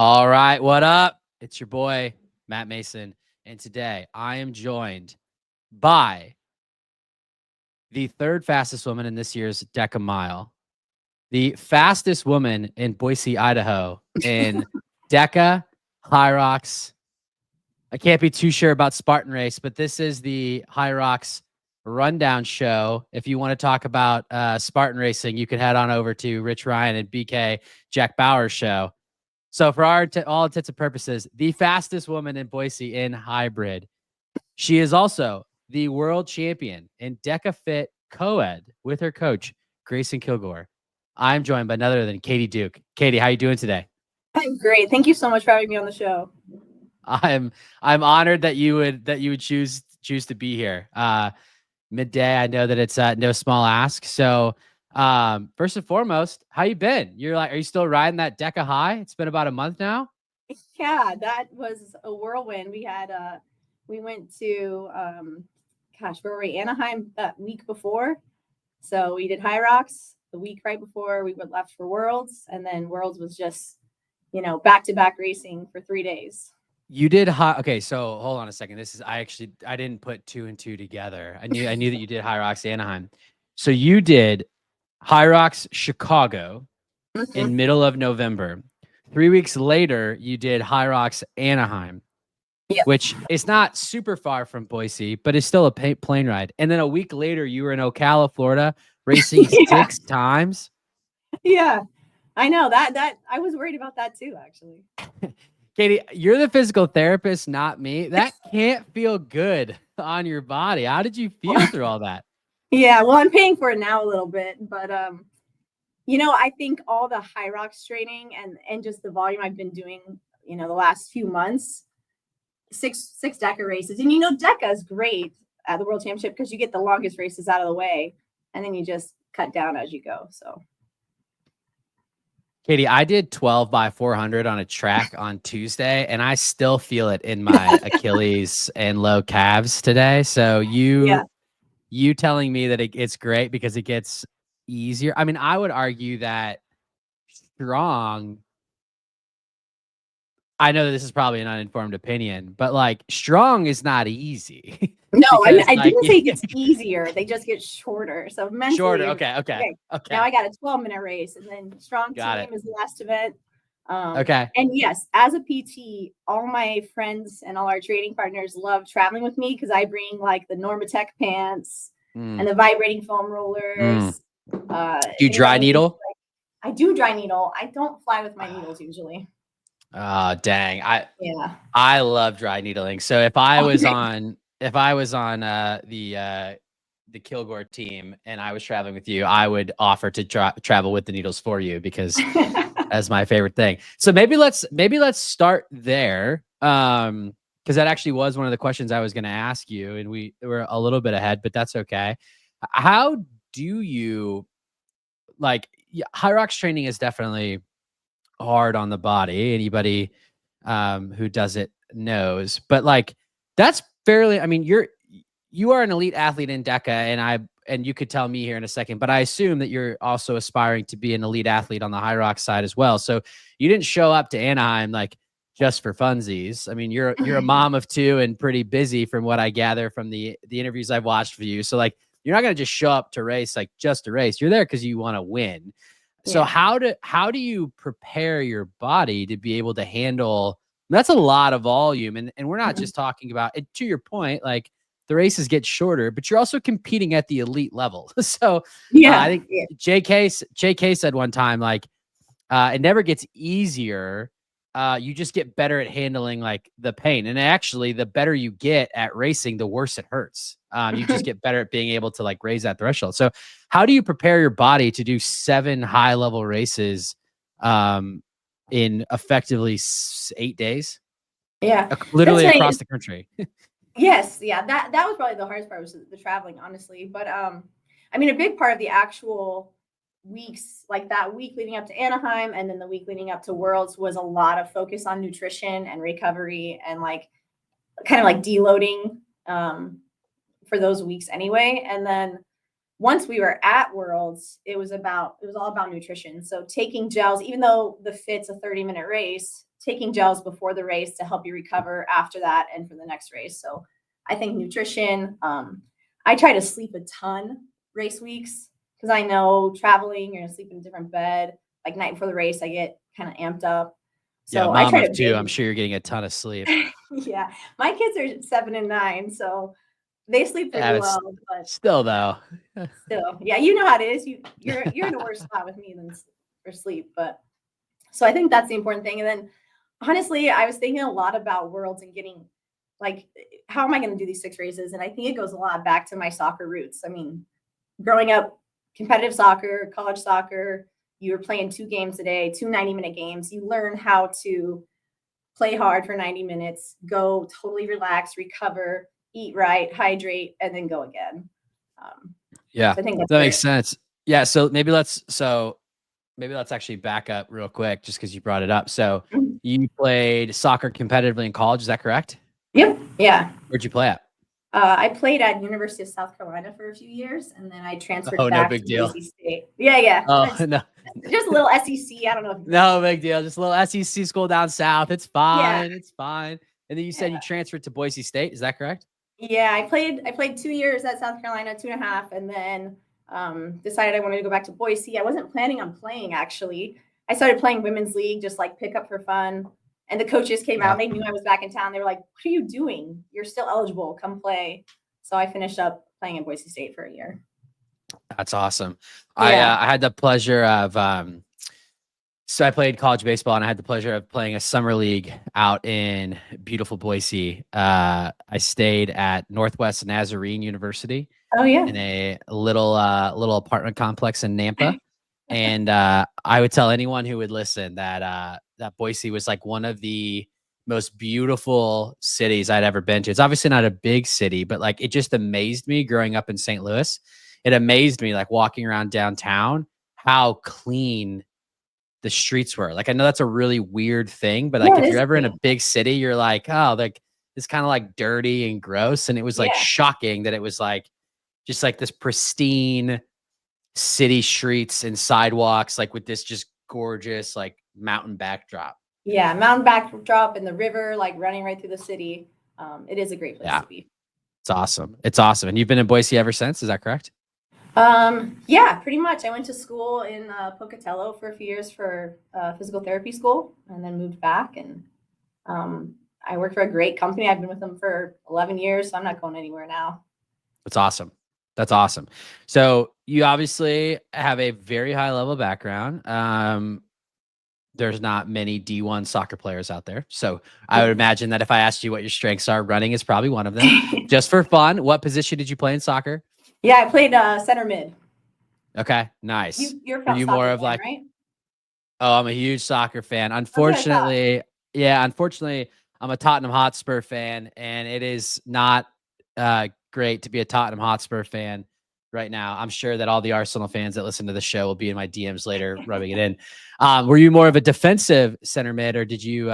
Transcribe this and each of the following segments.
All right, what up? It's your boy, Matt Mason, and today I am joined by the third fastest woman in this year's Deca Mile, the fastest woman in Boise, Idaho, in Deca, High Rocks. I can't be too sure about Spartan Race, but this is the High Rocks Rundown Show. If you want to talk about Spartan Racing, you can head on over to Rich Ryan and BK Jack Bauer's show. So for all intents and purposes, the fastest woman in Boise in hybrid. She is also the world champion in Deca Fit Co-ed with her coach, Grayson Kilgore. I'm joined by none other than Katie Duke. Katie, how you doing today? I'm great. Thank you so much for having me on the show. I'm honored that you would choose to be here. Midday, I know that it's no small ask. So first and foremost, how you been? Are you still riding that Deca high? It's been about a month now. Yeah, that was a whirlwind. We went to where were we? Anaheim that week before. So we did High Rocks the week right before we went left for Worlds, and then Worlds was just, back-to-back racing for 3 days. You did okay, so hold on a second. I didn't put two and two together. I knew that you did High Rocks Anaheim. So you did High Rocks Chicago in middle of November. 3 weeks later, you did High Rocks Anaheim, which is not super far from Boise, but it's still a plane ride. And then a week later, you were in Ocala, Florida, racing 6 times. Yeah, I know that I was worried about that too, actually. Katie, you're the physical therapist, not me. That can't feel good on your body. How did you feel through all that? Yeah, well, I'm paying for it now a little bit, but I think all the High Rocks training and just the volume I've been doing, the last few months, six Deca races, and Deca is great at the World Championship because you get the longest races out of the way, and then you just cut down as you go. So. Katie, I did 12 by 400 on a track on Tuesday, and I still feel it in my Achilles and low calves today. So you telling me that it's great because it gets easier. I mean, I would argue that strong. I know that this is probably an uninformed opinion, but like strong is not easy. No, I didn't say it gets easier. They just get shorter. So mentally, shorter. Okay. Now I got a 12-minute race, and then strong team is the last event. Okay. And yes, as a PT, all my friends and all our training partners love traveling with me because I bring like the Normatec pants and the vibrating foam rollers. Do you dry needle? I do dry needle. I don't fly with my needles usually. Oh, dang. I love dry needling. So if I was on the Kilgore team and I was traveling with you, I would offer to travel with the needles for you because that's my favorite thing. So maybe let's start there. Because that actually was one of the questions I was going to ask you, and we were a little bit ahead, but that's okay. How do you High Rocks training is definitely hard on the body. Anybody who does it knows, but like that's fairly, I mean, you are an elite athlete in Deca, and you could tell me here in a second, but I assume that you're also aspiring to be an elite athlete on the High Rocks side as well. So you didn't show up to Anaheim like just for funsies. I mean, you're a mom of two and pretty busy from what I gather from the interviews I've watched for you. So like you're not going to just show up to race like just to race. You're there because you want to win. So how do you prepare your body to be able to handle? That's a lot of volume, and we're not just talking about it. To your point, like the races get shorter, but you're also competing at the elite level. So I think JK said one time like it never gets easier. You just get better at handling like the pain, and actually, the better you get at racing, the worse it hurts. You just get better at being able to like raise that threshold. So how do you prepare your body to do 7 high level races in effectively 8 days? Yeah. Literally across the country. Yes. Yeah. That was probably the hardest part was the traveling, honestly. But I mean, a big part of the actual weeks, like that week leading up to Anaheim and then the week leading up to Worlds, was a lot of focus on nutrition and recovery and like kind of like deloading for those weeks anyway. And then once we were at Worlds, it was all about nutrition. So taking gels, even though the fit's a 30-minute race, taking gels before the race to help you recover after that and for the next race. So I think nutrition. I try to sleep a ton race weeks because I know traveling, you're gonna sleep in a different bed. Like night before the race, I get kind of amped up. Yeah, So I mom try of to two. I'm binge. sure you're getting a ton of sleep. Yeah, my kids are 7 and 9, so they sleep pretty Yeah, it's well. But still though. still, yeah, you know how it is. You're in a worse spot with me than for sleep. But so I think that's the important thing. And then honestly, I was thinking a lot about worlds and getting like, how am I going to do these 6 races? And I think it goes a lot back to my soccer roots. I mean, growing up, competitive soccer, college soccer, you were playing 2 games a day, 2 90-minute games. You learn how to play hard for 90 minutes, go totally relax, recover, eat right, hydrate, and then go again. Yeah, So I think that's that makes where, sense. Yeah, so maybe let's actually back up real quick just because you brought it up. So Mhm. you played soccer competitively in college, is that correct? Yep. Yeah. Where'd you play at? I played at University of South Carolina for a few years, and then I transferred Oh, no back big to deal. Boise State. Yeah, yeah. Oh, It's no, just a little SEC. I don't know if you've heard of no it. big deal. Just a little SEC school down south. It's Yeah, fine. It's fine. And then you said you yeah, transferred to Boise State. Is that correct? yeah. I played 2 years at South Carolina, 2.5, and then decided I wanted to go back to Boise. I wasn't planning on playing actually. I started playing women's league, just like pick up for fun. And the coaches came out. Yeah, And they knew I was back in town. They were like, "What are you doing? You're still eligible. Come play." So I finished up playing at Boise State for a year. that's awesome. Yeah. I had the pleasure of so I played college baseball and I had the pleasure of playing a summer league out in beautiful Boise. I stayed at Northwest Nazarene University Oh yeah. in a little apartment complex in Nampa. And I would tell anyone who would listen that that Boise was like one of the most beautiful cities I'd ever been to. It's obviously not a big city, but like it just amazed me growing up in St. Louis. It amazed me like walking around downtown how clean the streets were. Like I know that's a really weird thing, but like Yeah, it if is you're ever in a clean. big city, you're like, oh, like it's kind of like dirty and gross. And it was like Yeah. shocking that it was like just like this pristine city streets and sidewalks, like with this just gorgeous like mountain backdrop. Yeah. Mountain backdrop and the river, like running right through the city. It is a great place Yeah, to be. it's awesome. It's awesome. And you've been in Boise ever since. Is that correct? Yeah, pretty much. I went to school in Pocatello for a few years for physical therapy school, and then moved back. And I work for a great company. I've been with them for 11 years, so I'm not going anywhere now. That's awesome. That's awesome. So you obviously have a very high level background. There's not many D1 soccer players out there. So I would imagine that if I asked you what your strengths are, running is probably one of them. Just for fun, what position did you play in soccer? Yeah, I played center mid. Okay, nice. You're Were a you more soccer of fan, like, right? oh, I'm a huge soccer fan. That's what I thought. Unfortunately, I'm a Tottenham Hotspur fan, and it is not great to be a Tottenham Hotspur fan right now. I'm sure that all the Arsenal fans that listen to the show will be in my DMs later, rubbing it in. Were you more of a defensive center mid, or did you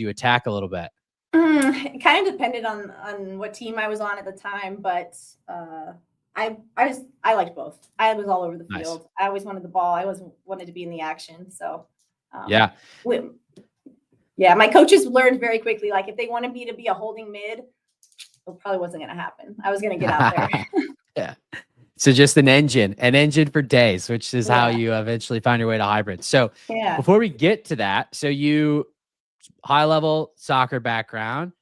attack a little bit? It kind of depended on what team I was on at the time, but I liked both. I was all over the Nice. field. I always wanted the ball. I always wanted to be in the action. So, um, Yeah. we, yeah, my coaches learned very quickly. Like if they wanted me to be a holding mid, it probably wasn't going to happen. I was going to get out there. Yeah. So just an engine for days, which is how Yeah, you eventually found your way to hybrid. So yeah. before we get to that, so you high level soccer background,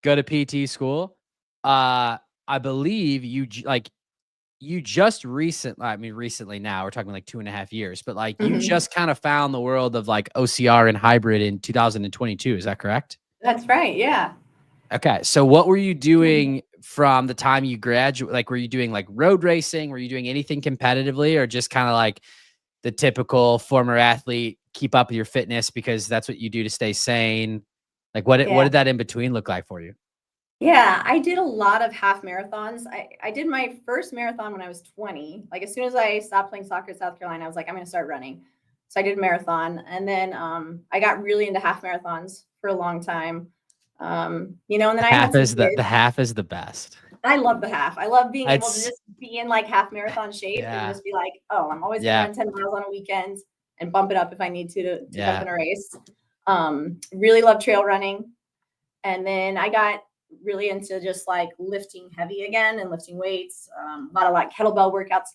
go to PT school. I believe you just recently now we're talking like 2.5 years, but like you Mhm. just kind of found the world of like OCR and hybrid in 2022. Is that correct? That's right. Yeah. Okay. So what were you doing from the time you graduate? Like, were you doing like road racing? Were you doing anything competitively or just kind of like the typical former athlete, keep up with your fitness because that's what you do to stay sane? Like what Yeah. did that in between look like for you? Yeah, I did a lot of half marathons. I did my first marathon when I was 20. Like as soon as I stopped playing soccer in South Carolina, I was like, I'm going to start running. So I did a marathon, and then I got really into half marathons for a long time. And then I had some The kids. half is the best. I love the half. I love being able to It's just be in like half marathon shape and yeah. just be like, oh, I'm always going to Yeah. run 10 miles on a weekend and bump it up if I need to jump Yeah. in a race. Really love trail running. And then I got really into just like lifting heavy again and lifting weights, a lot of like kettlebell workouts.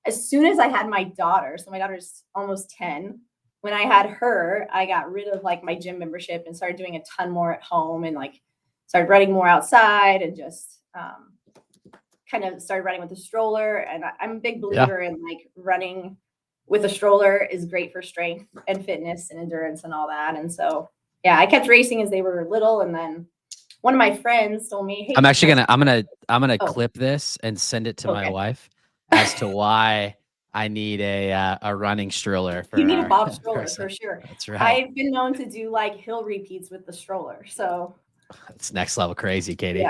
As soon as I had my daughter, so my daughter's almost 10, when I had her, I got rid of like my gym membership and started doing a ton more at home and like started running more outside and just kind of started running with a stroller. And I'm a big believer in like running with a stroller is great for strength and fitness and endurance and all that. And so, yeah, I kept racing as they were little. And then one of my friends told me, hey, I'm gonna clip this and send it to my wife as to why I need a running stroller for you need a Bob stroller for sure. That's right. I've been known to do like hill repeats with the stroller. So it's next level crazy, Katie.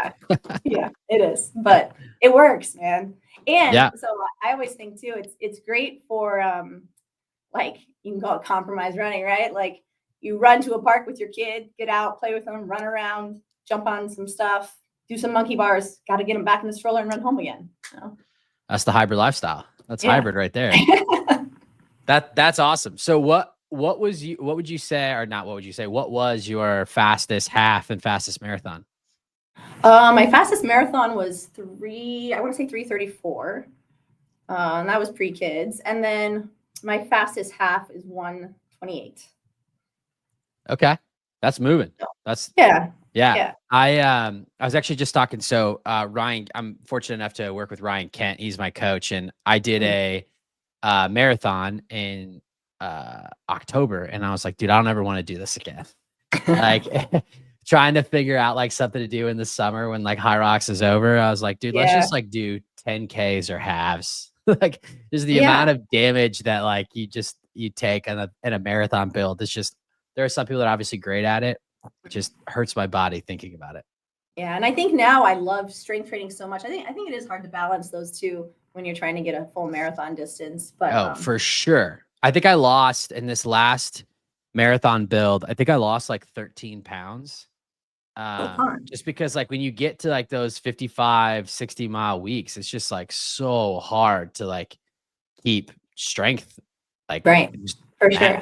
Yeah, it is, but it works, man. And so I always think too, it's great for like you can call it compromise running, right? Like you run to a park with your kid, get out, play with them, run around, jump on some stuff, do some monkey bars, got to get them back in the stroller and run home again. So. That's the hybrid lifestyle. That's hybrid right there. That's awesome. So what would you say, or not what would you say, what was your fastest half and fastest marathon? My fastest marathon was I want to say 3:34. And that was pre-kids. And then my fastest half is 1:28. Okay. That's moving. That's yeah. I was actually just talking. So Ryan, I'm fortunate enough to work with Ryan Kent. He's my coach, and I did a marathon in October, and I was like, dude, I don't ever want to do this again. Like trying to figure out like something to do in the summer when like High Rocks is over. I was like, dude, let's just like do 10Ks or halves. Like just the amount of damage that like you take in a marathon build. It's just, there are some people that are obviously great at it. It just hurts my body thinking about it. Yeah. And I think now I love strength training so much. I think it is hard to balance those two when you're trying to get a full marathon distance. But for sure. I think I lost in this last marathon build. I think I lost like 13 pounds. Just because like when you get to like those 55, 60 mile weeks, it's just like so hard to like keep strength. Like right. For sure.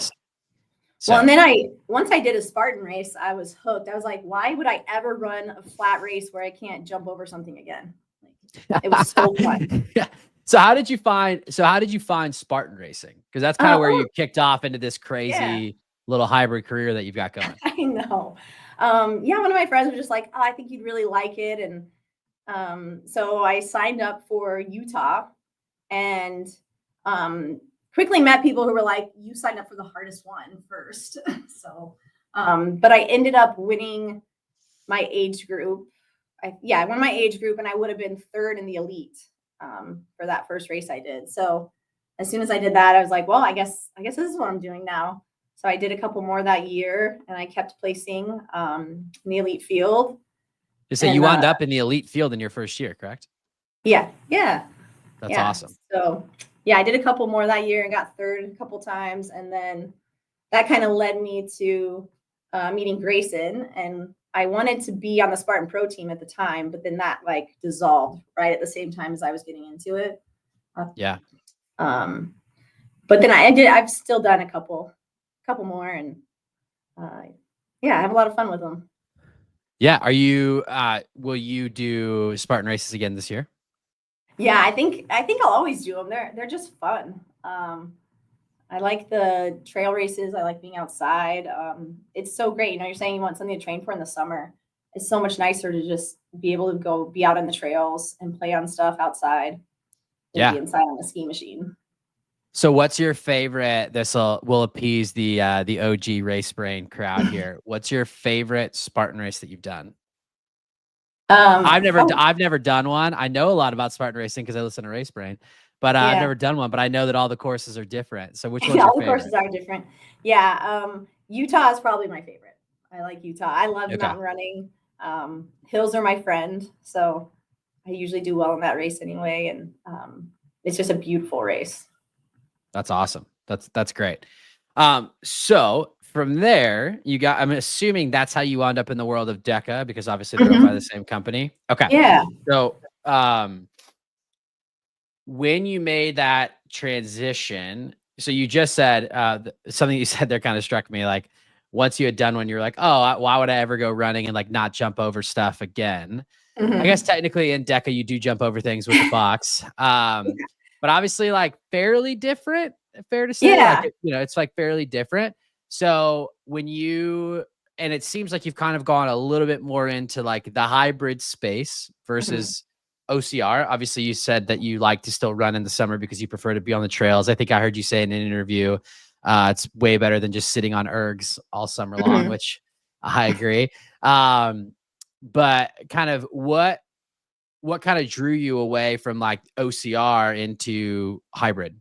So. Well, and then once I did a Spartan race, I was hooked. I was like, why would I ever run a flat race where I can't jump over something again? Like, it was so fun. So how did you find Spartan racing? Because that's kind of where you kicked off into this crazy little hybrid career that you've got going. I know. One of my friends was just like, oh, I think you'd really like it. And so I signed up for Utah and quickly met people who were like, you signed up for the hardest one first. So, but I ended up winning my age group. I won my age group and I would have been third in the elite for that first race I did. So as soon as I did that, I was like, well, I guess this is what I'm doing now. So I did a couple more that year and I kept placing in the elite field. So you wound up in the elite field in your first year, correct? Yeah. That's awesome. So I did a couple more that year and got third a couple times. And then that kind of led me to meeting Grayson. And I wanted to be on the Spartan Pro team at the time, but then that like dissolved right at the same time as I was getting into it. But then I've still done a couple more and I have a lot of fun with them. Yeah. Are you, will you do Spartan races again this year? Yeah, I think I'll always do them. They're just fun. I like the trail races. I like being outside. It's so great. You know, you're saying you want something to train for in the summer. It's so much nicer to just be able to go be out on the trails and play on stuff outside. Than be inside on the ski machine. So what's your favorite? This will appease the OG race brain crowd here. What's your favorite Spartan race that you've done? I've never done one. I know a lot about Spartan racing because I listen to Race Brain, but I've never done one. But I know that all the courses are different. So which one's your favorite? All the courses are different. Yeah, Utah is probably my favorite. I like Utah. I love mountain running. Hills are my friend, so I usually do well in that race anyway. And it's just a beautiful race. That's awesome. That's great. So from there, I'm assuming that's how you wound up in the world of DECA because obviously they're owned by the same company. Okay. Yeah. So, when you made that transition, so you just said, something you said there kind of struck me like, once you had done one, you're like, oh, why would I ever go running and like not jump over stuff again? I guess technically in DECA you do jump over things with the box. But obviously like fairly different, fair to say. Yeah. Like, it's like fairly different. So and it seems like you've kind of gone a little bit more into like the hybrid space versus OCR. Obviously, you said that you like to still run in the summer because you prefer to be on the trails. I think I heard you say in an interview, it's way better than just sitting on ergs all summer long, which I agree. But kind of what kind of drew you away from like OCR into hybrid?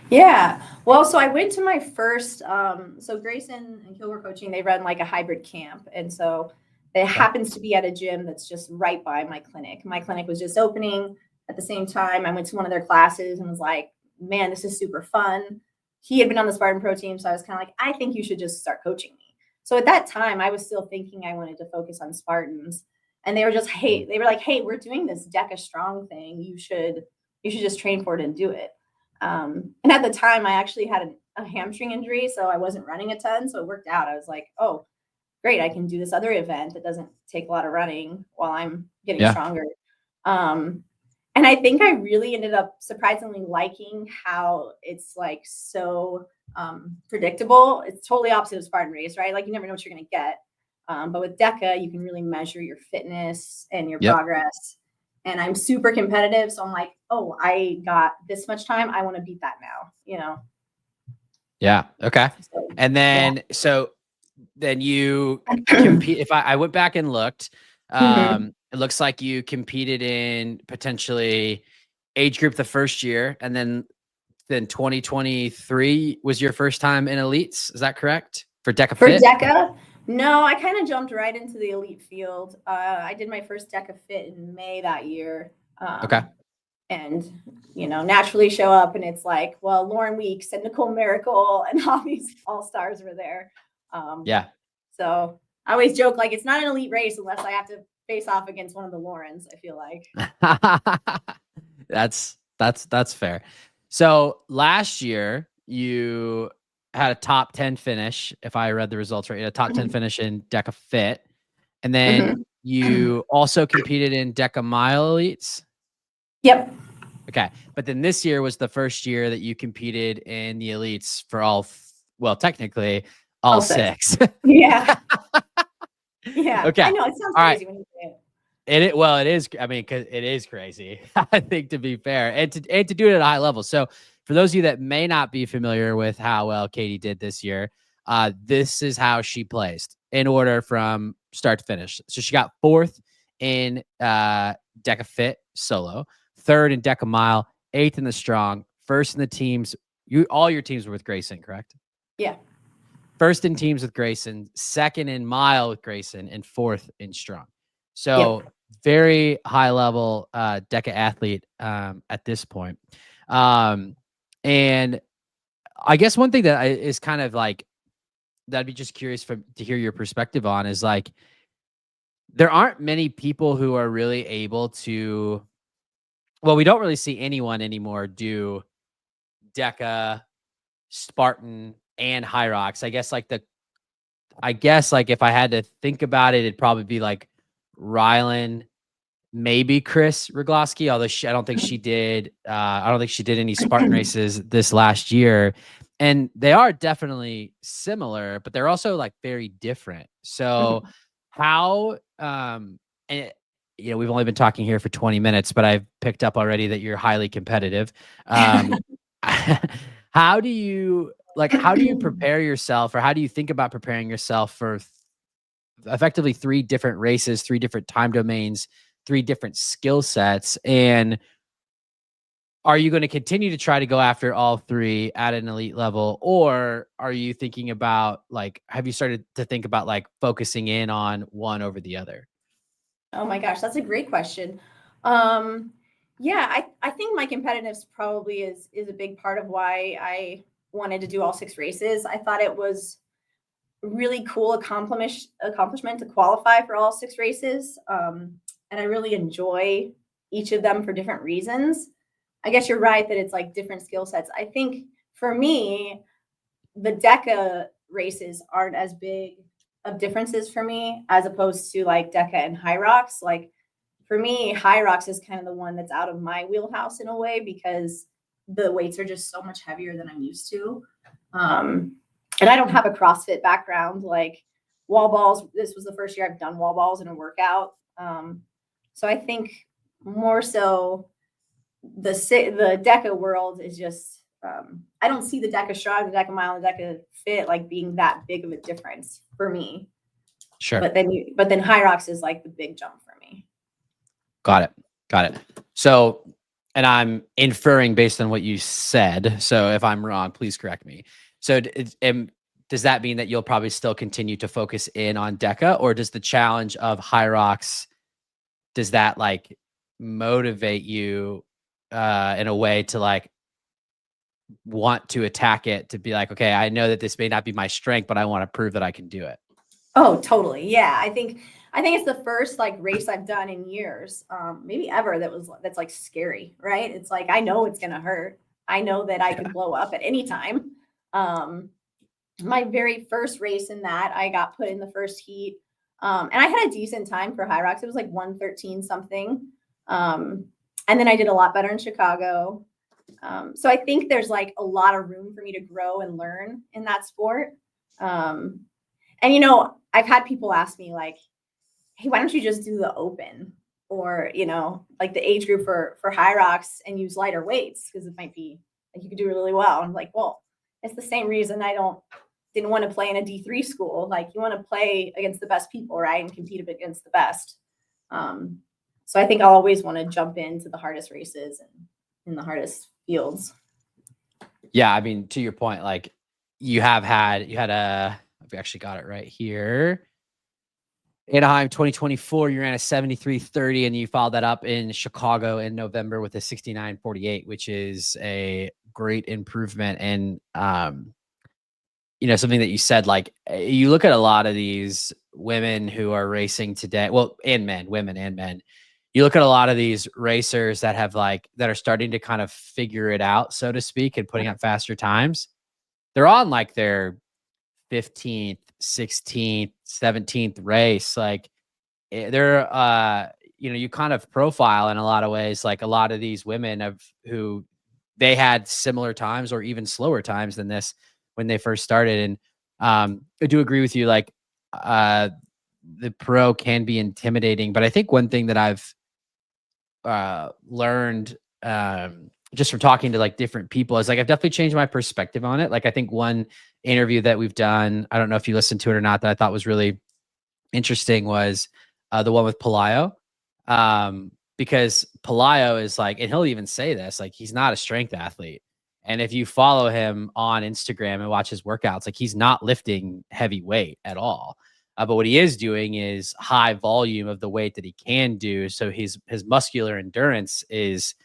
Yeah. Well, so I went to my first, so Grayson and Kilgore Coaching, they run like a hybrid camp. And so it happens to be at a gym that's just right by my clinic. My clinic was just opening at the same time. I went to one of their classes and was like, man, this is super fun. He had been on the Spartan Pro team. So I was kind of like, I think you should just start coaching me. So at that time, I was still thinking I wanted to focus on Spartans. And they were just, hey, we're doing this DECA strong thing. You should just train for it and do it. And at the time, I actually had a hamstring injury, so I wasn't running a ton. So it worked out. I was like, oh, great. I can do this other event that doesn't take a lot of running while I'm getting stronger. And I think I really ended up surprisingly liking how it's like so predictable. It's totally opposite of Spartan race, right? Like you never know what you're going to get. But with DECA, you can really measure your fitness and your progress. And I'm super competitive. So I'm like, oh, I got this much time. I want to beat that now, Yeah. Okay. So, And then, then you compete. If I went back and looked, it looks like you competed in potentially age group the first year. And then 2023 was your first time in elites. Is that correct? For DECA Fit? DECA? No, I kind of jumped right into the elite field. I did my first DECA Fit in May that year. Okay. And, naturally show up and it's like, well, Lauren Weeks and Nicole Miracle and all these all-stars were there. So I always joke, like, it's not an elite race unless I have to face off against one of the Laurens, I feel like. That's fair. So last year you had a top 10 finish, if I read the results right, a top 10 finish in DECA Fit. And then you also competed in DECA Mile Elites. Yep. Okay. But then this year was the first year that you competed in the elites for technically all six. Yeah. Yeah. Okay. I know it sounds crazy when you say it. It is. I mean, cause it is crazy, I think, to be fair, and to do it at a high level. So for those of you that may not be familiar with how well Katie did this year, this is how she placed in order from start to finish. So she got 4th in DECA Fit solo, 3rd in DECA Mile, 8th in the strong, 1st in the teams. All your teams were with Grayson, correct? Yeah. 1st in teams with Grayson, 2nd in mile with Grayson, and 4th in strong. So very high level DECA athlete at this point. And I guess one thing that is kind of like, that I'd be just curious to hear your perspective on is like, there aren't many people who are really able to, we don't really see anyone anymore do DECA, Spartan, and High Rocks. I guess like if I had to think about it, it'd probably be like Rylan, maybe Chris Rogloski, although I don't think she did. I don't think she did any Spartan races this last year. And they are definitely similar, but they're also like very different. So how, and we've only been talking here for 20 minutes, but I've picked up already that you're highly competitive. How do you prepare yourself, or how do you think about preparing yourself for effectively 3 different races, 3 different time domains, 3 different skill sets? And are you going to continue to try to go after all 3 at an elite level, or are you thinking about have you started to think about focusing in on one over the other? Oh my gosh, that's a great question. Yeah, I think my competitiveness probably is a big part of why I wanted to do all 6 races. I thought it was a really cool accomplishment to qualify for all 6 races. And I really enjoy each of them for different reasons. I guess you're right that it's like different skill sets. I think for me, the DECA races aren't as big of differences for me as opposed to like Deca and High Rocks. Like for me, High Rocks is kind of the one that's out of my wheelhouse in a way because the weights are just so much heavier than I'm used to. And I don't have a CrossFit background. Like wall balls, this was the first year I've done wall balls in a workout. So I think more so the Deca world is just, I don't see the Deca strong, the Deca mile, the Deca fit like being that big of a difference for me. Sure. But then High Rocks is like the big jump for me. Got it. So, and I'm inferring based on what you said. So if I'm wrong, please correct me. So does that mean that you'll probably still continue to focus in on Deca, or does the challenge of High Rocks, does that like motivate you in a way to like want to attack it, to be like, okay, I know that this may not be my strength, but I want to prove that I can do it? Oh, totally. Yeah. I think it's the first like race I've done in years, maybe ever, that's like scary, right? It's like, I know it's going to hurt. I know that I could blow up at any time. My very first race in that, I got put in the first heat. And I had a decent time for High Rocks. It was like 113 something. And then I did a lot better in Chicago. So I think there's like a lot of room for me to grow and learn in that sport. And, you know, I've had people ask me like, hey, why don't you just do the open or, you know, like the age group for High Rocks and use lighter weights? Because it might be like you could do really well. I'm like, well, it's the same reason I didn't want to play in a D3 school. Like you want to play against the best people, right? And compete against the best. So I think I'll always want to jump into the hardest races and in the hardest fields. Yeah. I mean, to your point, like you had we actually got it right here. Anaheim 2024, you ran a 73:30 and you followed that up in Chicago in November with a 69:48, which is a great improvement. And, you know, something that you said, like you look at a lot of these women who are racing today, well, and men, women and men, you look at a lot of these racers that are starting to kind of figure it out, so to speak, and putting up faster times. They're on like their 15th, 16th, 17th race. Like they're, you know, you kind of profile in a lot of ways, like a lot of these women who they had similar times or even slower times than this when they first started. And I do agree with you. Like the pro can be intimidating, but I think one thing that I've learned just from talking to like different people is like I've definitely changed my perspective on it. Like I think one interview that we've done, I don't know if you listened to it or not, that I thought was really interesting was the one with Pelayo. Because Pelayo is like, and he'll even say this, like he's not a strength athlete. And if you follow him on Instagram and watch his workouts, like he's not lifting heavy weight at all. But what he is doing is high volume of the weight that he can do. So his muscular endurance is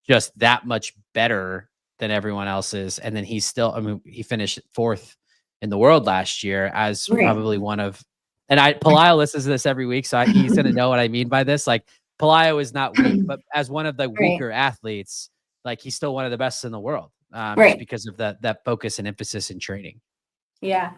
just that much better than everyone else's. And then he's still, I mean, he finished 4th in the world last year as probably one of, and Pelayo listens to this every week. So he's going to know what I mean by this. Like Pelayo is not weak, but as one of the weaker athletes, like he's still one of the best in the world. Just because of that focus and emphasis in training. Yeah.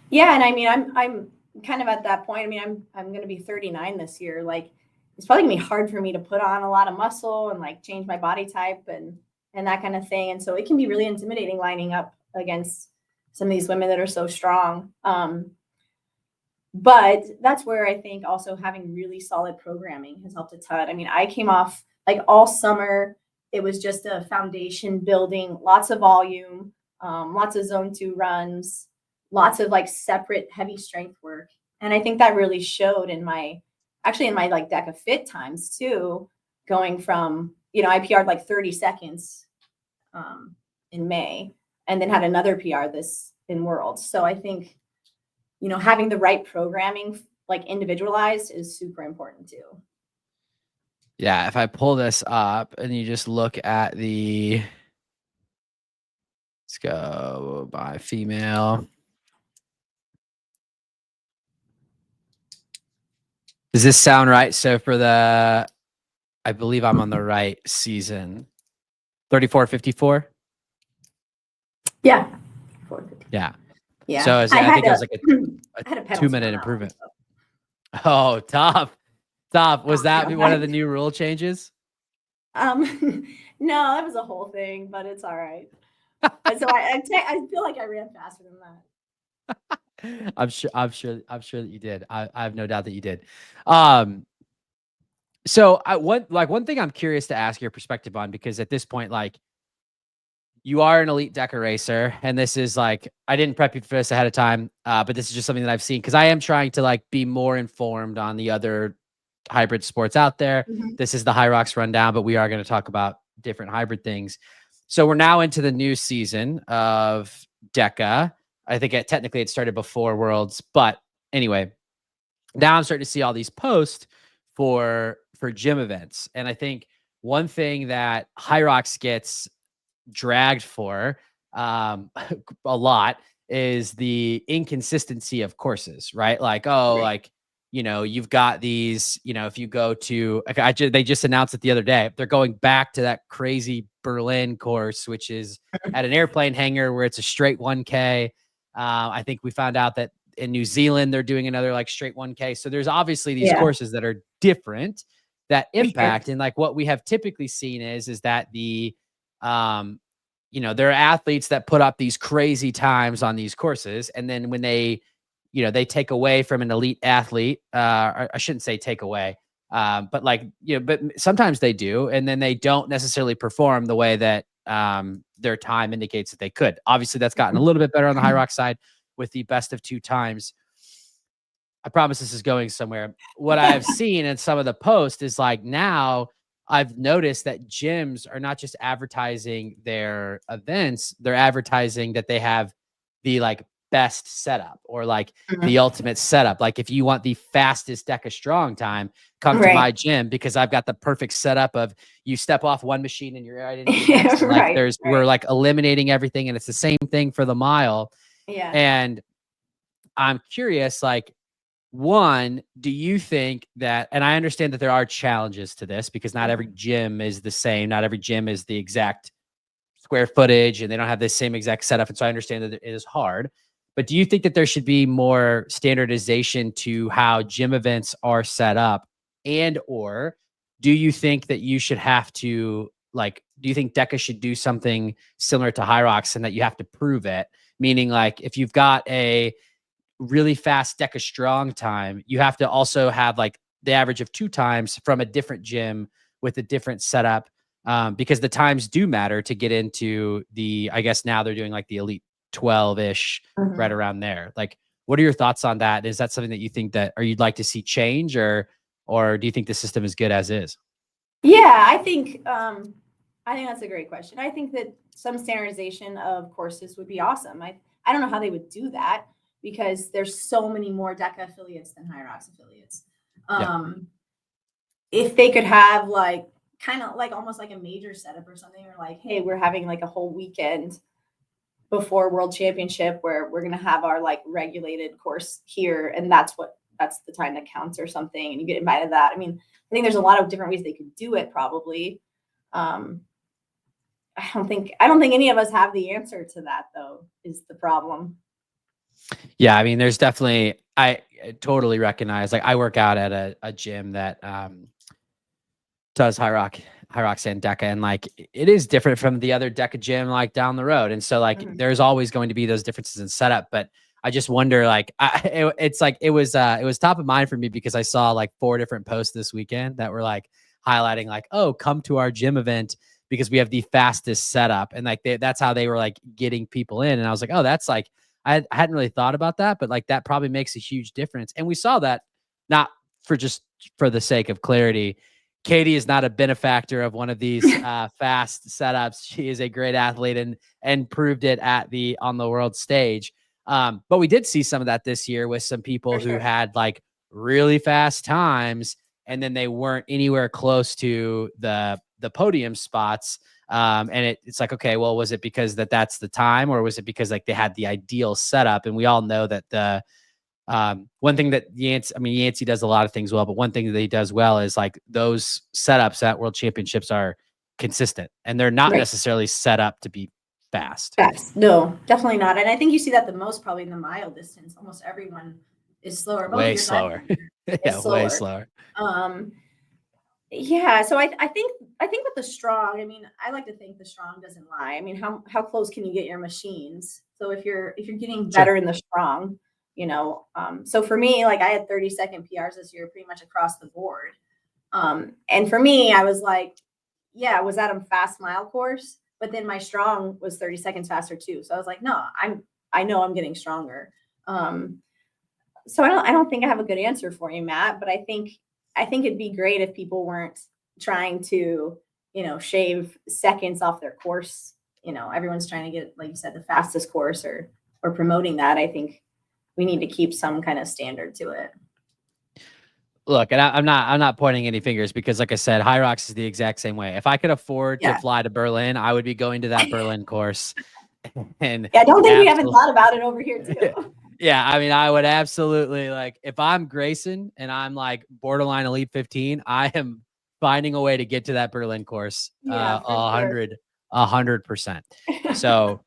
Yeah. And I mean, I'm kind of at that point. I mean, I'm going to be 39 this year. Like it's probably gonna be hard for me to put on a lot of muscle and like change my body type and that kind of thing. And so it can be really intimidating lining up against some of these women that are so strong. But that's where I think also having really solid programming has helped a ton. I mean, I came off like all summer, it was just a foundation building, lots of volume, lots of zone 2 runs, lots of like separate heavy strength work. And I think that really showed in my like Deca fit times too, going from, you know, I PR'd like 30 seconds in May and then had another PR this in Worlds. So I think, you know, having the right programming like individualized is super important too. Yeah. If I pull this up and you just look at let's go by female. Does this sound right? So I believe I'm on the right season. 34:54. Yeah. Yeah. Yeah, So I think it was like a I had a penalty 2-minute on that one. improvement. Oh, tough. Tough. Was that So. one of the new rule changes? No, that was a whole thing, but it's all right. So I feel like I ran faster than that. I'm sure that you did. I have no doubt that you did. Um, so one thing I'm curious to ask your perspective on, because at this point, like, you are an elite deca racer, and this is like, I didn't prep you for this ahead of time, but this is just something that I've seen because I am trying to like be more informed on the other hybrid sports out there. Mhm. This is the High Rocks rundown, but we are going to talk about different hybrid things. So we're now into the new season of DECA. I think technically it started before Worlds, but anyway, now I'm starting to see all these posts for gym events, and I think one thing that High Rocks gets dragged for a lot is the inconsistency of courses, right? Like, oh, Right. like, you've got these, if you go to, like, they just announced it the other day. They're going back to that crazy Berlin course, which is at an airplane hangar where it's a straight 1K. I think we found out that in New Zealand, they're doing another like straight 1K. So there's obviously these Yeah, courses that are different that for sure. impact. And like what we have typically seen is that um, there are athletes that put up these crazy times on these courses. And then when they take away from an elite athlete, or I shouldn't say take away, but like, but sometimes they do. And then they don't necessarily perform the way that their time indicates that they could. Obviously, that's gotten a little bit better on the High Rock side with the best of 2 times. I promise this is going somewhere. What I have seen in some of the posts is like, now I've noticed that gyms are not just advertising their events, they're advertising that they have the like best setup or like the Mhm. ultimate setup. Like, if you want the fastest DECA strong time, come to Right. my gym because I've got the perfect setup of you step off one machine and you're right into the Yeah, next. And like, right, we're right. like eliminating everything, and it's the same thing for the mile. Yeah. And I'm curious, like, one, do you think that, and I understand that there are challenges to this because not every Mhm. gym is the same. Not every gym is the exact square footage and they don't have the same exact setup. And so I understand that it is hard. But do you think that there should be more standardization to how gym events are set up? And or do you think that you should have to, like, do you think DECA should do something similar to High Rocks and that you have to prove it? Meaning, like, if you've got a really fast DECA strong time, you have to also have like the average of 2 times from a different gym with a different setup, because the times do matter to get into the, I guess now they're doing like the elite 12-ish, right Mhm. around there. Like, what are your thoughts on that? Is that something that you think that, or you'd like to see change, or do you think the system is good as is? Yeah, I think that's a great question. I think that some standardization of courses would be awesome. I don't know how they would do that because there's so many more DECA affiliates than High Rocks affiliates. Yeah. Um, if they could have like kind of like almost like a major setup or something, or like, hey, we're having like a whole weekend before World Championship where we're gonna have our like regulated course here, and that's the time that counts or something, and you get invited to that. I mean, I think there's a lot of different ways they could do it probably. Um, I don't think any of us have the answer to that though, is the problem. Yeah, I mean, there's definitely, I totally recognize, like, I work out at a gym that does High Rocks and DECA, and like it is different from the other DECA gym like down the road. And so like Mhm. there's always going to be those differences in setup. But I just wonder, like, it's like it was top of mind for me because I saw like 4 different posts this weekend that were like highlighting like, oh, come to our gym event because we have the fastest setup. And like that's how they were like getting people in. And I was like, oh, that's like, I hadn't really thought about that, but like that probably makes a huge difference. And we saw that, not for just for the sake of clarity, Katie is not a benefactor of one of these fast setups. She is a great athlete and proved it on the world stage. But we did see some of that this year with some people For who sure. had like really fast times, and then they weren't anywhere close to the podium spots. And it's like, okay, well, was it because that's the time, or was it because like they had the ideal setup? And we all know that one thing that Yancey does a lot of things well, but one thing that he does well is like those setups at world championships are consistent, and they're not Right. necessarily set up to be fast. Fast. No, definitely not. And I think you see that the most probably in the mile distance. Almost everyone is slower. Both of Way your sides slower. is Yeah, way slower. slower. Yeah, so I think with the strong, I mean, I like to think the strong doesn't lie. I mean, how close can you get your machines? So if you're getting better in the strong, so for me, like I had 30-second PRs this year pretty much across the board. And for me, I was like, yeah, was that a fast mile course? But then my strong was 30 seconds faster too. So I was like, no, I know I'm getting stronger. So I don't think I have a good answer for you, Matt, but I think it'd be great if people weren't trying to, shave seconds off their course. Everyone's trying to get, like you said, the fastest course or promoting that. I think we need to keep some kind of standard to it. Look, and I'm not pointing any fingers because, like I said, High Rocks is the exact same way. If I could afford to fly to Berlin, I would be going to that Berlin course. And I don't think we haven't thought about it over here too. Yeah, I mean, I would absolutely, like, if I'm Grayson and I'm like borderline Elite 15, I am finding a way to get to that Berlin course. Yeah, for sure. 100%. So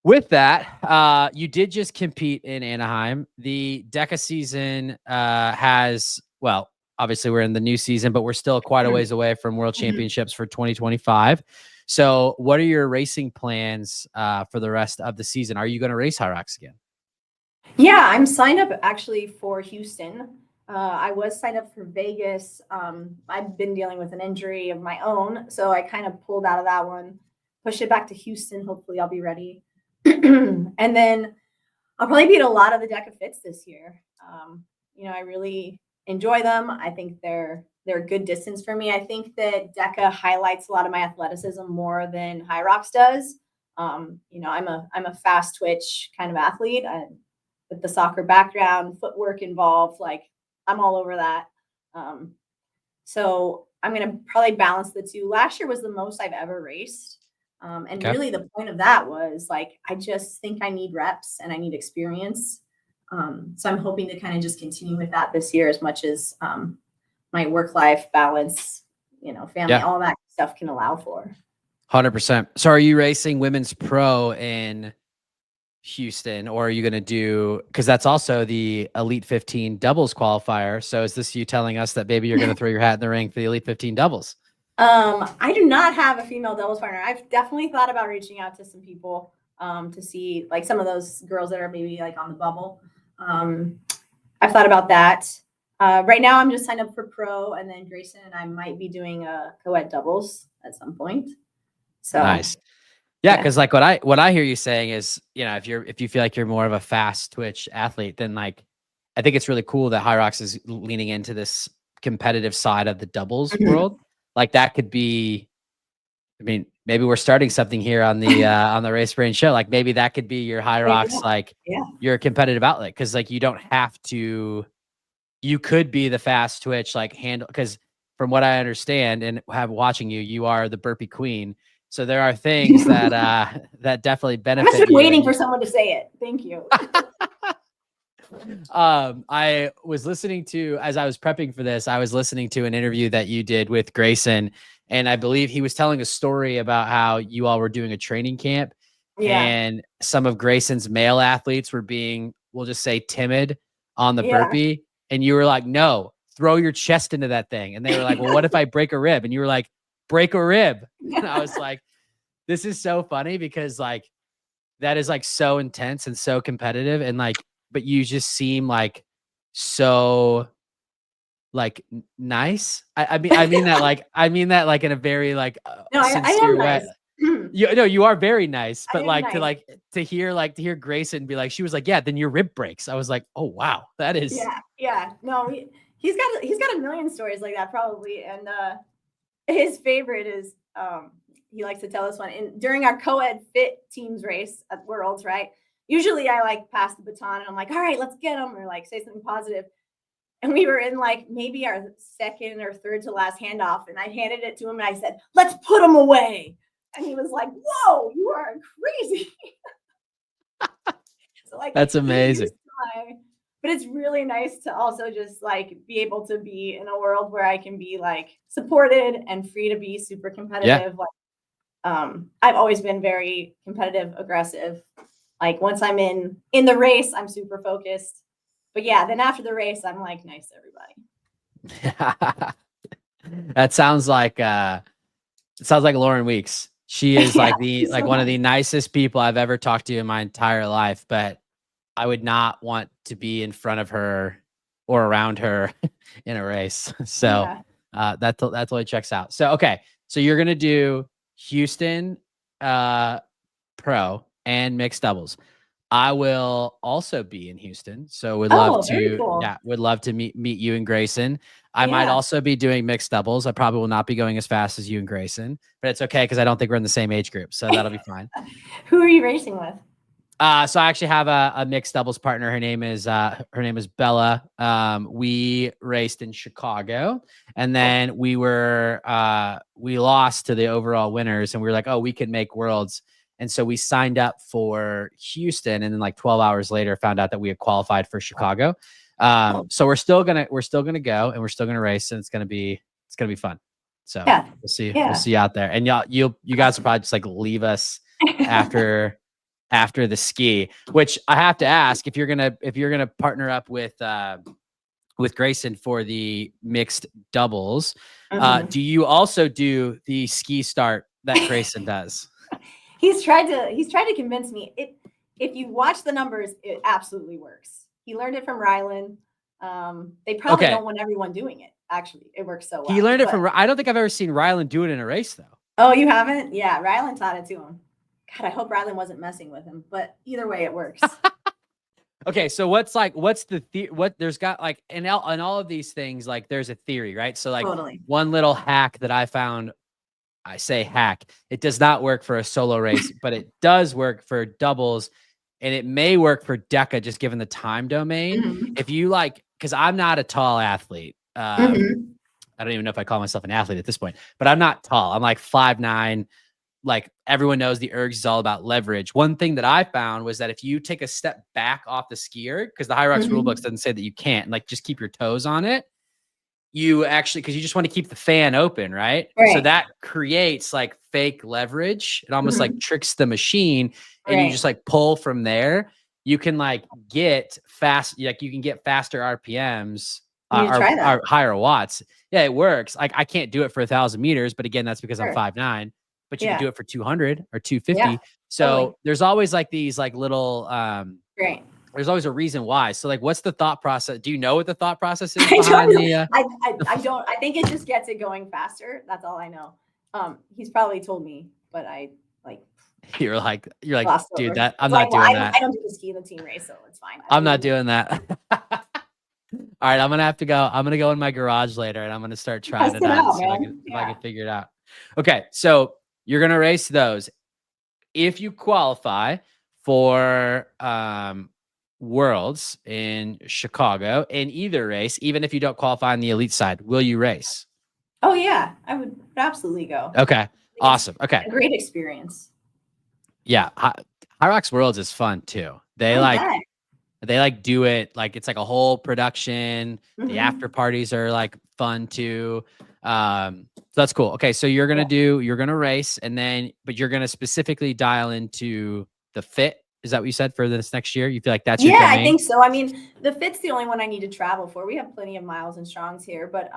with that, you did just compete in Anaheim. The DECA season has, well, obviously we're in the new season, but we're still quite a ways away from World Championships for 2025. So what are your racing plans for the rest of the season? Are you going to race High Rocks again? Yeah, I'm signed up actually for Houston. I was signed up for Vegas. I've been dealing with an injury of my own, so I kind of pulled out of that one, pushed it back to Houston. Hopefully I'll be ready. And then I'll probably be at a lot of the DECA Fits this year. I really enjoy them. I think they're a good distance for me. I think that DECA highlights a lot of my athleticism more than High Rocks does. I'm a fast twitch kind of athlete. With the soccer background, footwork involved, like I'm all over that. So I'm going to probably balance the two. Last year was the most I've ever raced. And really the point of that was like, I just think I need reps and I need experience. So I'm hoping to kind of just continue with that this year as much as my work-life balance, family, all that stuff can allow for. 100%. So are you racing women's pro in Houston, or are you going to do, because that's also the Elite 15 doubles qualifier. So is this you telling us that maybe you're going to throw your hat in the ring for the Elite 15 doubles? I do not have a female doubles partner. I've definitely thought about reaching out to some people to see like some of those girls that are maybe like on the bubble. I've thought about that. Right now I'm just signed up for pro, and then Grayson and I might be doing a co-ed doubles at some point. So nice. Yeah, because like what I hear you saying is, if you feel like you're more of a fast twitch athlete, then like I think it's really cool that High Rocks is leaning into this competitive side of the doubles world. Like that could be, I mean, maybe we're starting something here on the Race Brain show. Like maybe that could be your High Rocks, like your competitive outlet, because like you don't have to. You could be the fast twitch like handle, because from what I understand and have watching you, you are the burpee queen. So there are things that that definitely benefit. I've been waiting for someone to say it. Thank you. I was listening to, as I was prepping for this, I was listening to an interview that you did with Grayson, and I believe he was telling a story about how you all were doing a training camp, and some of Grayson's male athletes were being, we'll just say, timid on the burpee, and you were like, no, throw your chest into that thing. And they were like, well, what if I break a rib? And you were like, break a rib. And I was like, this is so funny, because like that is like so intense and so competitive, and like, but you just seem like so like nice. I mean that like, in a very like sincere way. Nice. You are very nice, but like nice. to hear Grayson be like, she was like, yeah, then your rib breaks. I was like, oh wow, that is no, he's got a million stories like that probably, and his favorite is he likes to tell us one during our co-ed fit teams race at Worlds, right? Usually I like pass the baton and I'm like, all right, let's get them, or like say something positive. And we were in like maybe our second or third to last handoff, and I handed it to him and I said, let's put them away. And he was like, whoa, you are crazy. So like, that's amazing. But it's really nice to also just like be able to be in a world where I can be like supported and free to be super competitive. Like I've always been very competitive, aggressive. Like once I'm in the race, I'm super focused. But yeah, then after the race, I'm like nice to everybody. That sounds like Lauren Weeks. She is Yeah, like so one of nice. the nicest people I've ever talked to in my entire life, but I would not want to be in front of her or around her in a race. So Yeah. that totally checks out. So okay, so you're gonna do Houston pro and mixed doubles. I will also be in Houston, so Oh, very cool. would love to meet you and Grayson. I might Yeah. also be doing mixed doubles. I probably will not be going as fast as you and Grayson, but it's okay because I don't think we're in the same age group, so that'll be fine. Who are you racing with? So I actually have a mixed doubles partner. Her name is Bella. We raced in Chicago, and then we lost to the overall winners, and we were like, oh, we can make worlds. And so we signed up for Houston, and then like 12 hours later, found out that we had qualified for Chicago. So we're still gonna go, and we're still gonna race, and it's gonna be fun. So Yeah. we'll see you out there, and you guys will probably just like leave us after the ski. Which I have to ask, if you're gonna partner up with Grayson for the mixed doubles, do you also do the ski start that Grayson does? He's tried to convince me. If you watch the numbers, it absolutely works. He learned it from Rylan. They probably don't want everyone doing it. Actually, it works so well. He learned it from. I don't think I've ever seen Rylan do it in a race though. Oh, you haven't? Yeah, Rylan taught it to him. God, I hope Rylan wasn't messing with him. But either way, it works. Okay, so what's what there's got like in all of these things, like there's a theory, right? So like one little hack that I found. I say hack. It does not work for a solo race, but it does work for doubles, and it may work for Deca just given the time domain. If you because I'm not a tall athlete. I don't even know if I call myself an athlete at this point, but I'm not tall. I'm like 5'9". Like everyone knows the ergs is all about leverage. One thing that I found was that if you take a step back off the skier, because the High Rocks rulebooks doesn't say that you can't, like just keep your toes on it. You actually, because you just want to keep the fan open, right? So that creates like fake leverage. It almost like tricks the machine, and you just like pull from there. You can like get fast, like you can get faster RPMs or higher watts. Yeah, it works. Like I can't do it for 1,000 meters, but again, that's because I'm 5'9". But you can do it for 200 or 250. Yeah, so there's always like these like little there's always a reason why. So like, what's the thought process? Do you know what the thought process is behind the? I don't. I think it just gets it going faster. That's all I know. He's probably told me, but I like. You're like, dude, that I'm not doing that. I don't do the ski in the team race, so it's fine. I'm not doing that. All right, I'm gonna have to go. I'm gonna go in my garage later, and I'm gonna start trying it out, so if I can figure it out. Okay, so you're gonna race those. If you qualify for Worlds in Chicago in either race, even if you don't qualify on the elite side, will you race? Oh yeah, I would absolutely go. Okay, awesome. Okay, a great experience. Yeah, High Rocks Worlds is fun too. They do it like it's like a whole production. The after parties are like fun too. So that's cool. Okay, so you're gonna race, and then but you're gonna specifically dial into the fit. Is that what you said for this next year? You feel like that's your domain? I think so. I mean, the fit's the only one I need to travel for. We have plenty of miles and strongs here, but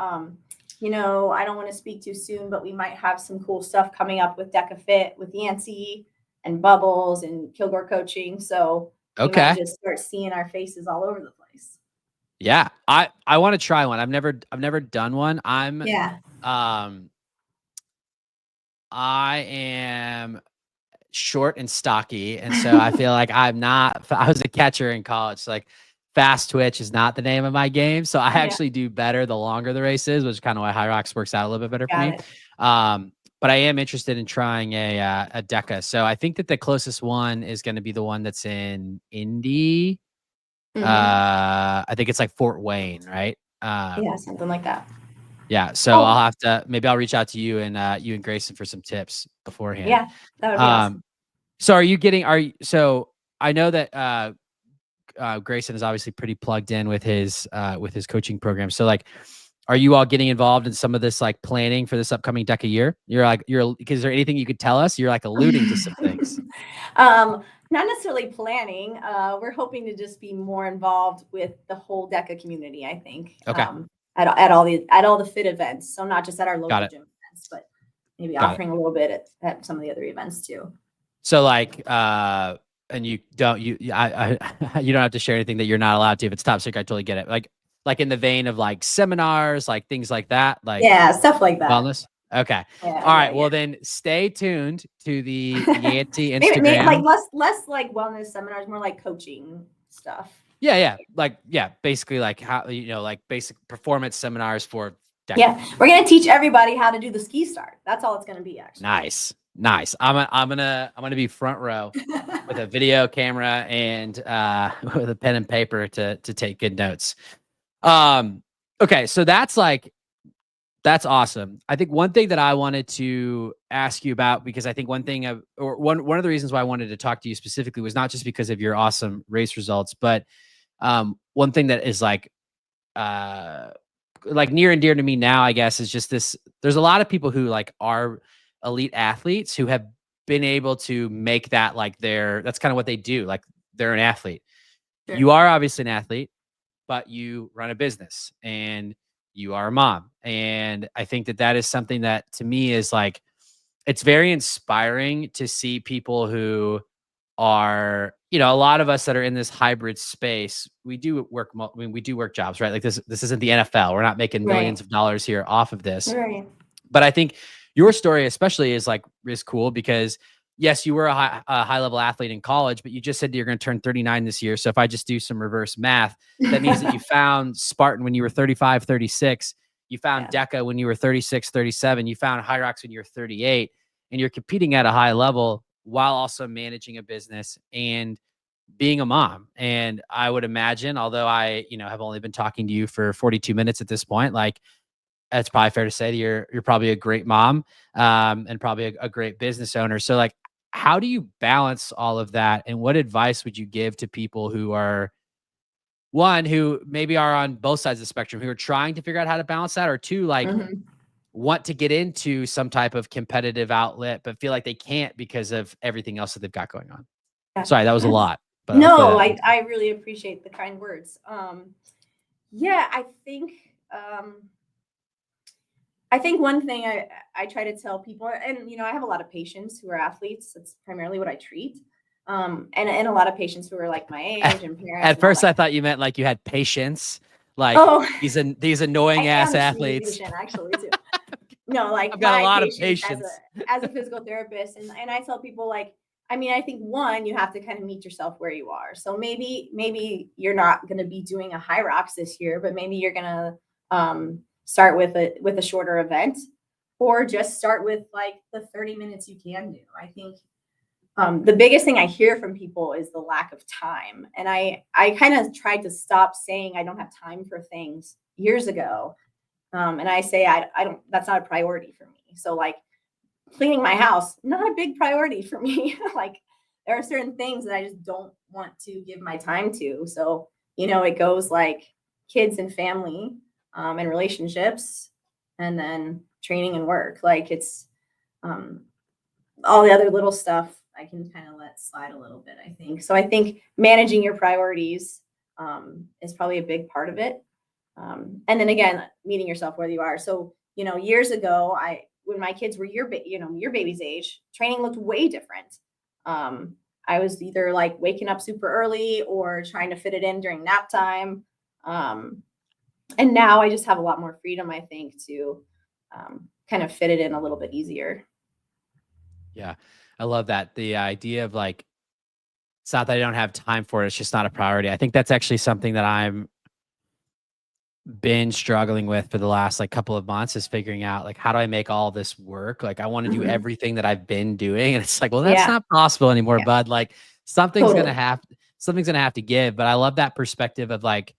you know, I don't want to speak too soon, but we might have some cool stuff coming up with Deca Fit, with Yancey and Bubbles and Kilgore coaching. So we might just start seeing our faces all over the place. Yeah, I want to try one. I've never done one. I am short and stocky, and so I feel like I was a catcher in college. Like fast twitch is not the name of my game, so I actually do better the longer the race is, which is kind of why High Rocks works out a little bit better for me. But I am interested in trying a Deca. So I think that the closest one is going to be the one that's in Indy. I think it's like Fort Wayne, right? Yeah, something like that. Yeah, so I'll have to I'll reach out to you and Grayson for some tips beforehand. Yeah, that would be awesome. So I know that Grayson is obviously pretty plugged in with his coaching program. So like, are you all getting involved in some of this like planning for this upcoming DECA year? Is there anything you could tell us? You're like alluding to some things. Not necessarily planning. We're hoping to just be more involved with the whole DECA community, I think. Okay. At all the fit events. So not just at our local gym events, but maybe offering a little bit at some of the other events too. So like, and you don't have to share anything that you're not allowed to. If it's top secret, I totally get it. Like in the vein of like seminars, like things like that, like stuff like that. Wellness. Okay. All right. Well, then stay tuned to the Yanti Instagram. Maybe like less like wellness seminars, more like coaching stuff. Yeah. Basically like how, like basic performance seminars for DECA. Yeah. We're going to teach everybody how to do the ski start. That's all it's going to be, actually. Nice. I'm gonna be front row with a video camera and with a pen and paper to take good notes. Okay. So that's awesome. I think one thing that I wanted to ask you about, because I think one of the reasons why I wanted to talk to you specifically was not just because of your awesome race results, but one thing that is like near and dear to me now, I guess, is just this. There's a lot of people who like are elite athletes who have been able to make that like that's kind of what they do. Like they're an athlete. Sure. You are obviously an athlete, but you run a business and you are a mom. And I think that is something that to me is like, it's very inspiring to see people who are, a lot of us that are in this hybrid space, we do work jobs, right? Like this isn't the NFL. We're not making millions of dollars here off of this. Right. But I think your story especially is cool because yes, you were a high level athlete in college, but you just said you're going to turn 39 this year. So if I just do some reverse math, that means that you found Spartan when you were 35, 36, you found DECA when you were 36, 37, you found Hyrox when you were 38, and you're competing at a high level while also managing a business and being a mom. And I would imagine, although I, have only been talking to you for 42 minutes at this point, like it's probably fair to say that you're probably a great mom, and probably a great business owner. So like, how do you balance all of that? And what advice would you give to people who are who maybe are on both sides of the spectrum, who are trying to figure out how to balance that, or two, like want to get into some type of competitive outlet, but feel like they can't because of everything else that they've got going on? Sorry, that was a lot. But no, I really appreciate the kind words. I think one thing I try to tell people, and I have a lot of patients who are athletes. That's primarily what I treat. And a lot of patients who are like my age and parents. At first, I thought you meant like you had patients, like these annoying ass athletes. Actually, too. No, like I've got a lot of patience as a physical therapist, and I tell people like, I think one, you have to kind of meet yourself where you are. So maybe you're not going to be doing a Hyrox this year, but maybe you're going to start with a shorter event, or just start with like the 30 minutes you can do. I think the biggest thing I hear from people is the lack of time. And I kind of tried to stop saying I don't have time for things years ago. And I say, I don't, that's not a priority for me. So like cleaning my house, not a big priority for me. Like there are certain things that I just don't want to give my time to. So, it goes like kids and family, and relationships, and then training and work. Like it's, all the other little stuff I can kind of let slide a little bit, I think. So I think managing your priorities, is probably a big part of it. And then again, meeting yourself where you are. So, years ago, when my kids were your baby's age, training looked way different. I was either like waking up super early or trying to fit it in during nap time. And now I just have a lot more freedom, I think, to kind of fit it in a little bit easier. Yeah, I love that. The idea of like, it's not that I don't have time for it, it's just not a priority. I think that's actually something that I'm been struggling with for the last like couple of months, is figuring out like, how do I make all this work? Like I want to do everything that I've been doing, and it's like, well, that's not possible anymore, bud. Like something's gonna have to give. But I love that perspective of like,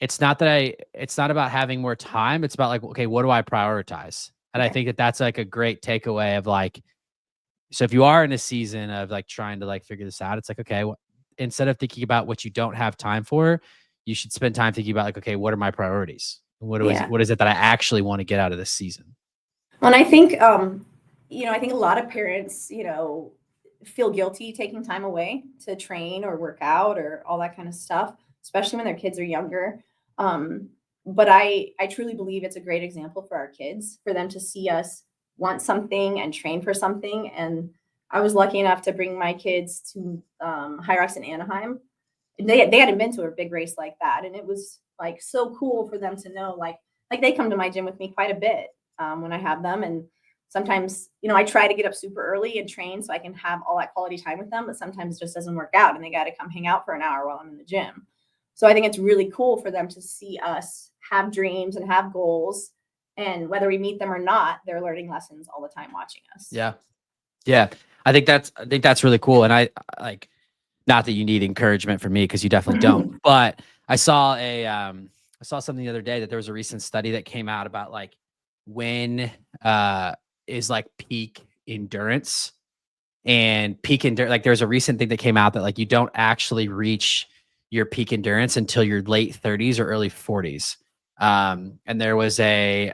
it's not about having more time. It's about like, okay, what do I prioritize? And I think that that's like a great takeaway of like, so if you are in a season of like trying to like figure this out, it's like, okay, instead of thinking about what you don't have time for, you should spend time thinking about like, okay, what are my priorities? What is it that I actually want to get out of this season? And I think, I think a lot of parents, feel guilty taking time away to train or work out or all that kind of stuff, especially when their kids are younger. But I truly believe it's a great example for our kids, for them to see us want something and train for something. And I was lucky enough to bring my kids to High Rocks in Anaheim. They hadn't been to a big race like that, and it was like so cool for them to know, like they come to my gym with me quite a bit when I have them. And sometimes, I try to get up super early and train so I can have all that quality time with them, but sometimes it just doesn't work out and they got to come hang out for an hour while I'm in the gym. So I think it's really cool for them to see us have dreams and have goals. And whether we meet them or not, they're learning lessons all the time watching us. Yeah. Yeah. I think that's really cool. And I like, not that you need encouragement from me, because you definitely don't, but I saw something the other day that there was a recent study that came out about like when is like peak endurance, and peak endurance. Like there's a recent thing that came out that like you don't actually reach your peak endurance until your late 30s or early 40s. And there was a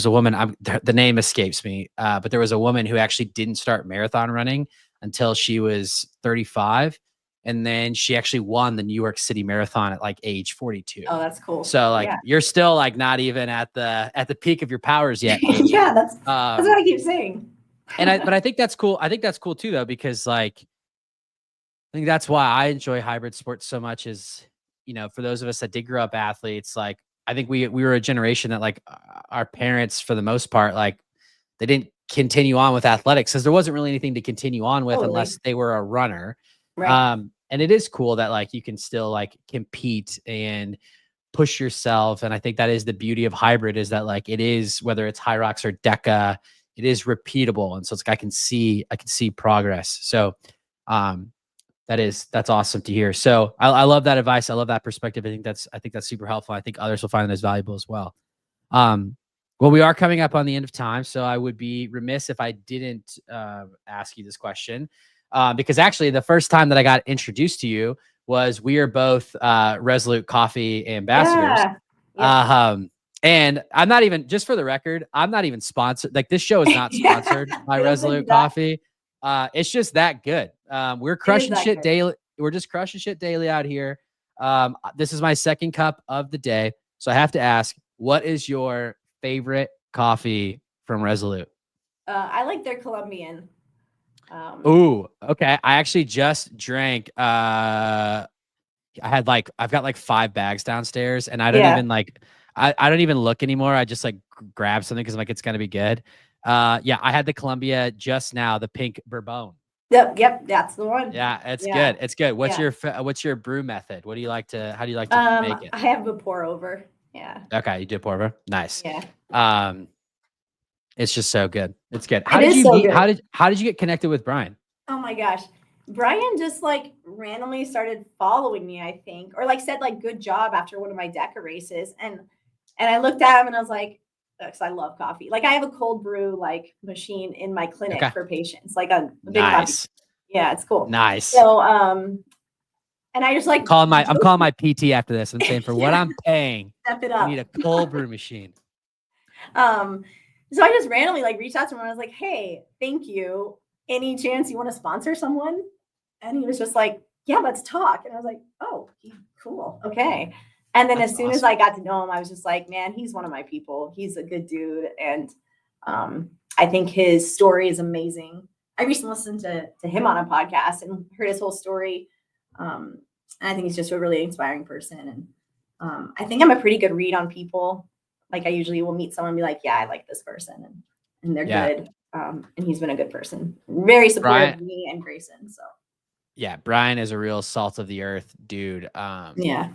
woman, the name escapes me, but there was a woman who actually didn't start marathon running until she was 35. And then she actually won the New York City Marathon at like age 42. Oh, that's cool. So like you're still like not even at the peak of your powers yet. Yeah, that's what I keep saying. But I think that's cool. I think that's cool too, though, because like I think that's why I enjoy hybrid sports so much. Is for those of us that did grow up athletes, like I think we were a generation that like our parents, for the most part, like they didn't continue on with athletics because there wasn't really anything to continue on with unless they were a runner. Right. And it is cool that like you can still like compete and push yourself. And I think that is the beauty of hybrid, is that like it is, whether it's High Rocks or DECA, it is repeatable. And so it's like I can see progress. So that's awesome to hear. So I love that advice. I love that perspective. I think that's super helpful. I think others will find this valuable as well. Well, we are coming up on the end of time, so I would be remiss if I didn't ask you this question. Because actually the first time that I got introduced to you was we are both Resolute Coffee ambassadors. Yeah. And I'm not even, just for the record, I'm not even sponsored. Like this show is not sponsored by Resolute Coffee. It's just that good. We're crushing shit daily. We're just crushing shit daily out here. This is my second cup of the day. So I have to ask, what is your favorite coffee from Resolute? I like their Colombian. Ooh, okay. I actually just drank, I've got like 5 bags downstairs, and I don't even like, I don't even look anymore. I just like grab something because I'm like, it's gonna be good. Yeah, I had the Columbia just now, the pink Bourbon. Yep, that's the one. Yeah, it's good. It's good. What's your brew method? How do you like to make it? I have a pour over. Yeah. Okay, you do pour over. Nice. Yeah. It's just so good. It's good. How did you get connected with Brian? Oh my gosh. Brian just like randomly started following me, I think, or like said like good job after one of my DECA races. And I looked at him and I was like, because I love coffee. Like I have a cold brew like machine in my clinic for patients, like a big coffee. Yeah, it's cool. Nice. So and I just like I'm calling my PT after this. I'm saying for what I'm paying, step it up. I need a cold brew machine. So I just randomly like reached out to him and I was like, hey, thank you. Any chance you want to sponsor someone? And he was just like, yeah, let's talk. And I was like, oh, cool. Okay. And then as soon as I got to know him, I was just like, man, he's one of my people. He's a good dude. And I think his story is amazing. I recently listened to him on a podcast and heard his whole story. And I think he's just a really inspiring person. And I think I'm a pretty good read on people. Like I usually will meet someone and be like, yeah, I like this person. And they're good. And he's been a good person. Very supportive of me and Grayson. So yeah, Brian is a real salt of the earth dude. Yeah.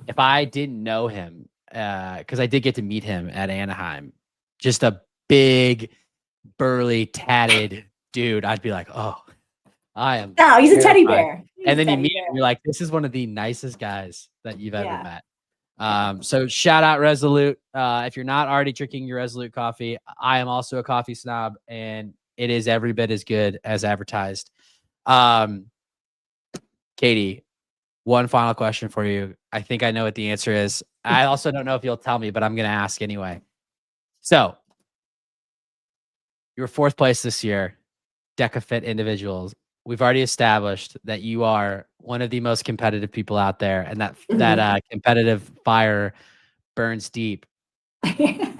If I didn't know him, because I did get to meet him at Anaheim, just a big, burly, tatted dude, I'd be like, oh, I am. No, he's a teddy bear. And then you meet him, you're like, this is one of the nicest guys that you've ever met. So shout out Resolute. If you're not already drinking your Resolute coffee, I am also a coffee snob, and it is every bit as good as advertised. Katie, one final question for you. I think I know what the answer is. I also don't know if you'll tell me, but I'm going to ask anyway. So you were 4th place this year, DecaFit individuals. We've already established that you are one of the most competitive people out there, and that competitive fire burns deep.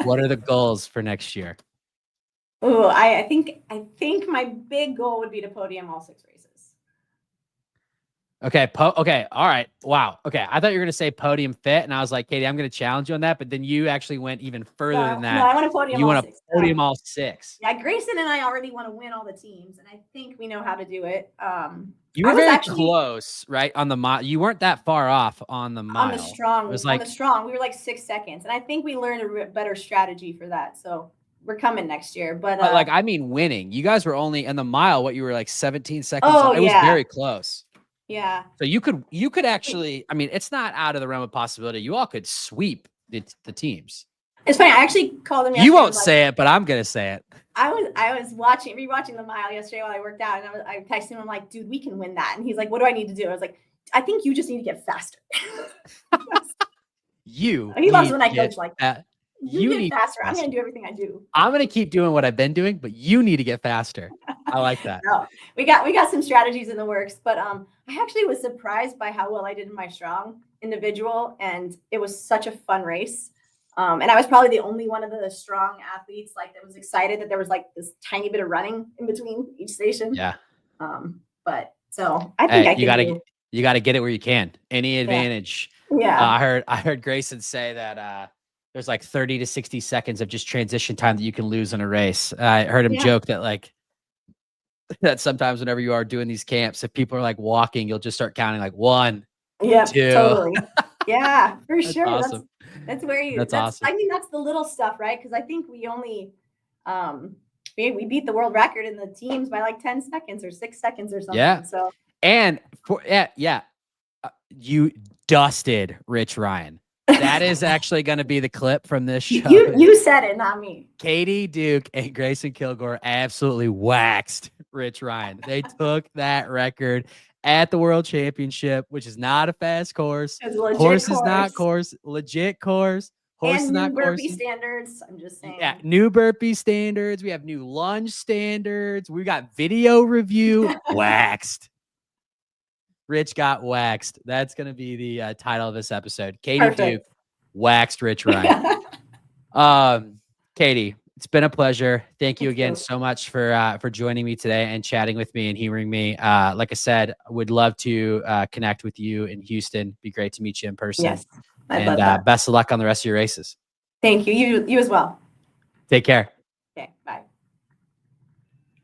What are the goals for next year? Oh, I think my big goal would be to podium all 6 races. Okay. Okay. All right. Wow. Okay. I thought you were going to say podium fit. And I was like, Katie, I'm going to challenge you on that. But then you actually went even further than that. No, I want to podium you all want 6. to podium all 6. Yeah. Grayson and I already want to win all the teams. And I think we know how to do it. You were very close, right? On the mile. You weren't that far off on the mile. On the strong. It was like, on the strong. We were like 6 seconds. And I think we learned a better strategy for that. So we're coming next year. But like, I mean, winning. You guys were only in the mile. What, you were like 17 seconds. Oh, it was very close. Yeah. So you could actually, I mean, it's not out of the realm of possibility. You all could sweep the teams. It's funny. I actually called him. You won't say it, but I'm going to say it. I was rewatching the mile yesterday while I worked out, and I texted him. I'm like, dude, we can win that. And he's like, what do I need to do? I was like, I think you just need to get faster. He loves when I coach like that. You get faster. I'm going to do everything I do. I'm going to keep doing what I've been doing, but you need to get faster. I like that. No, we got some strategies in the works, but I actually was surprised by how well I did in my strong individual, and it was such a fun race. And I was probably the only one of the strong athletes that was excited that there was like this tiny bit of running in between each station. Yeah. But so I think you got to get it where you can. Any advantage. Yeah. I heard Grayson say that there's like 30 to 60 seconds of just transition time that you can lose in a race. I heard him joke that sometimes whenever you are doing these camps, if people are like walking, you'll just start counting like 1, 2. Totally. Yeah, for sure. Awesome. That's where that's awesome. I mean, that's the little stuff, right? Because I think we only we beat the world record in the teams by like 10 seconds or 6 seconds or something. Yeah. So and you dusted Rich Ryan. That is actually going to be the clip from this show. You said it, not me. Katie Duke and Grayson Kilgore absolutely waxed Rich Ryan. They took that record at the World Championship, which is not a fast course. Horse is not course. Legit course. Horse is not course. New burpee standards. I'm just saying. Yeah, new burpee standards. We have new lunge standards. We got video review. Waxed. Rich got waxed. That's going to be the title of this episode. Katie Duke waxed Rich Ryan. Katie, it's been a pleasure. Thank you again so much for joining me today and chatting with me and hearing me. Like I said, I would love to connect with you in Houston. Be great to meet you in person. Yes, I'd love that. Best of luck on the rest of your races. Thank you. You as well. Take care.